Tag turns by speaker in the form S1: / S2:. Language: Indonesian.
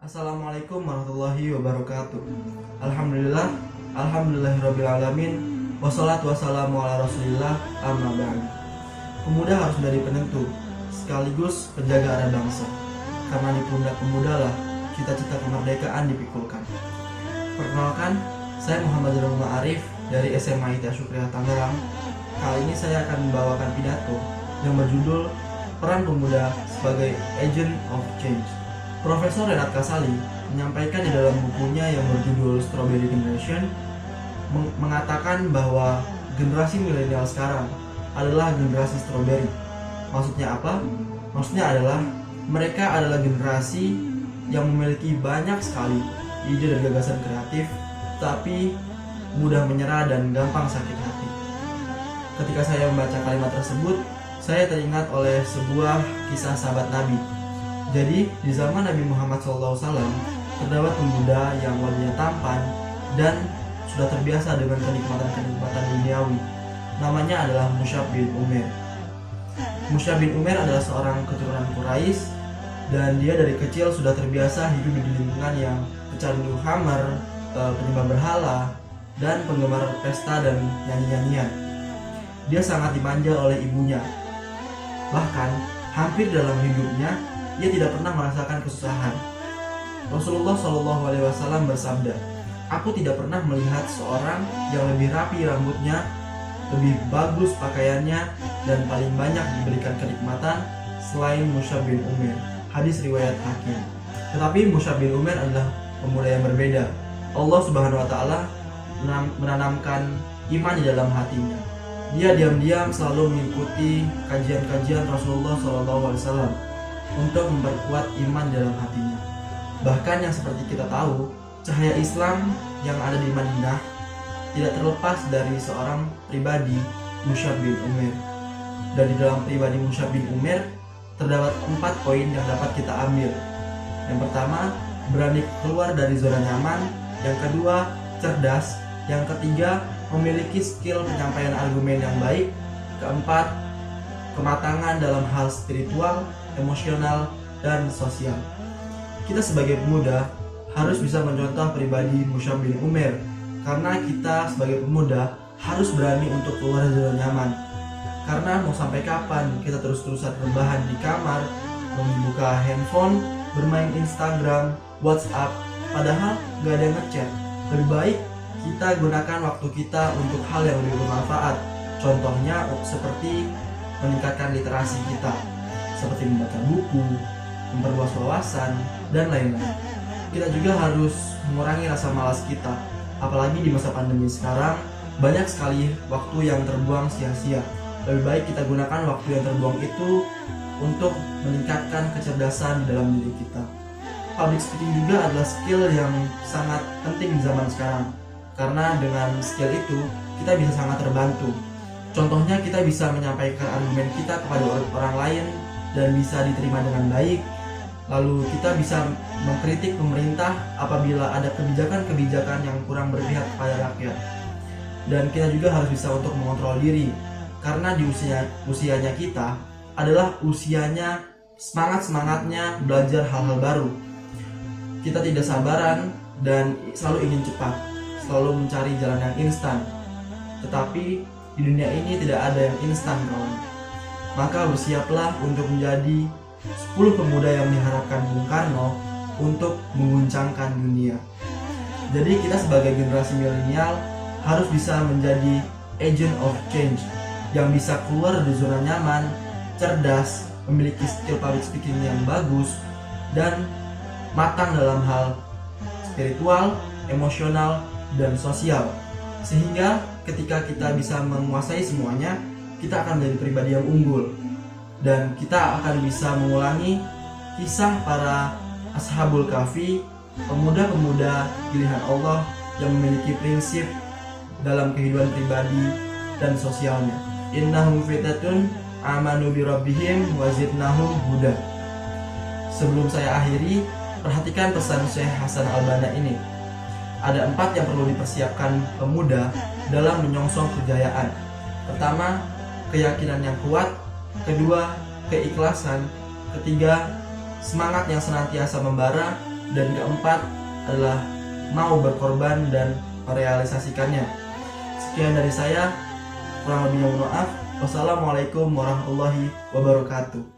S1: Assalamualaikum warahmatullahi wabarakatuh. Alhamdulillah, alhamdulillahirrabbilalamin. Wassalatu wassalamu ala rasulillah, amma ba'd. Pemuda harus menjadi penentu, sekaligus penjaga anak bangsa. Karena di pundak pemuda lah cita-cita kemerdekaan dipikulkan. Perkenalkan, saya Muhammad Zainul Ma'arif dari SMA ITS Syukriah Tangerang. Kali ini saya akan membawakan pidato yang berjudul Peran Pemuda sebagai Agent of Change. Profesor Renat Kasali menyampaikan di dalam bukunya yang berjudul Strawberry Generation mengatakan bahwa generasi milenial sekarang adalah generasi strawberry. Maksudnya apa? Maksudnya adalah mereka adalah generasi yang memiliki banyak sekali ide dan gagasan kreatif, tapi mudah menyerah dan gampang sakit hati. Ketika saya membaca kalimat tersebut, saya teringat oleh sebuah kisah sahabat Nabi. Jadi, di zaman Nabi Muhammad SAW terdapat pemuda yang wajahnya tampan dan sudah terbiasa dengan kenikmatan-kenikmatan duniawi. Namanya adalah Mus'ab bin Umair. Mus'ab bin Umair adalah seorang keturunan Quraisy dan dia dari kecil sudah terbiasa hidup di lingkungan yang pecandu khamar, penyembah berhala, dan penggemar pesta dan nyanyi-nyanyian. Dia sangat dimanja oleh ibunya. Bahkan, hampir dalam hidupnya, ia tidak pernah merasakan kesusahan. Rasulullah SAW bersabda, "Aku tidak pernah melihat seorang yang lebih rapi rambutnya, lebih bagus pakaiannya, dan paling banyak diberikan kenikmatan selain Mus'ab bin Umair." Hadis riwayat Hakim. Tetapi Mus'ab bin Umair adalah pemuda yang berbeda. Allah Subhanahu wa taala menanamkan iman di dalam hatinya. Dia diam-diam selalu mengikuti kajian-kajian Rasulullah SAW untuk memperkuat iman dalam hatinya. Bahkan yang seperti kita tahu, cahaya Islam yang ada di Madinah tidak terlepas dari seorang pribadi, Mus'ab bin Umair. Dan di dalam pribadi Mus'ab bin Umair terdapat 4 poin yang dapat kita ambil. Yang pertama, berani keluar dari zona nyaman. Yang kedua, cerdas. Yang ketiga, memiliki skill penyampaian argumen yang baik. Keempat, kematangan dalam hal spiritual, emosional, dan sosial. Kita sebagai pemuda harus bisa mencontoh pribadi Mus'ab bin Umair, karena kita sebagai pemuda harus berani untuk keluar dari zona nyaman. Karena mau sampai kapan kita terus-terusan rebahan di kamar, membuka handphone, bermain Instagram, WhatsApp, padahal gak ada yang ngechat. Lebih baik kita gunakan waktu kita untuk hal yang lebih bermanfaat. Contohnya seperti meningkatkan literasi kita, seperti membaca buku, memperluas wawasan, dan lain-lain. Kita juga harus mengurangi rasa malas kita, apalagi di masa pandemi sekarang, banyak sekali waktu yang terbuang sia-sia. Lebih baik kita gunakan waktu yang terbuang itu untuk meningkatkan kecerdasan di dalam diri kita. Public speaking juga adalah skill yang sangat penting di zaman sekarang, karena dengan skill itu kita bisa sangat terbantu. Contohnya, kita bisa menyampaikan argumen kita kepada orang lain dan bisa diterima dengan baik. Lalu kita bisa mengkritik pemerintah apabila ada kebijakan-kebijakan yang kurang berpihak kepada rakyat. Dan kita juga harus bisa untuk mengontrol diri, karena di usianya kita adalah usianya semangat-semangatnya belajar hal-hal baru. Kita tidak sabaran dan selalu ingin cepat, selalu mencari jalan yang instan. Tetapi di dunia ini tidak ada yang instan, kawan. Maka bersiaplah untuk menjadi 10 pemuda yang diharapkan Bung Karno untuk mengguncangkan dunia. Jadi kita sebagai generasi milenial harus bisa menjadi agent of change, yang bisa keluar dari zona nyaman, cerdas, memiliki skill public speaking yang bagus, dan matang dalam hal spiritual, emosional, dan sosial. Sehingga ketika kita bisa menguasai semuanya, kita akan menjadi pribadi yang unggul, dan kita akan bisa mengulangi kisah para Ashabul Kahfi, pemuda-pemuda pilihan Allah yang memiliki prinsip dalam kehidupan pribadi dan sosialnya. Innahum fitatun amanu bi rabbihim wa zidnahum huda. Sebelum saya akhiri, perhatikan pesan Syekh Hasan Al-Banna ini. Ada 4 yang perlu dipersiapkan pemuda dalam menyongsong kejayaan. Pertama, keyakinan yang kuat. Kedua, keikhlasan. Ketiga, semangat yang senantiasa membara. Dan keempat adalah mau berkorban dan merealisasikannya. Sekian dari saya, kurang lebihnya mohon maaf. Wassalamualaikum warahmatullahi wabarakatuh.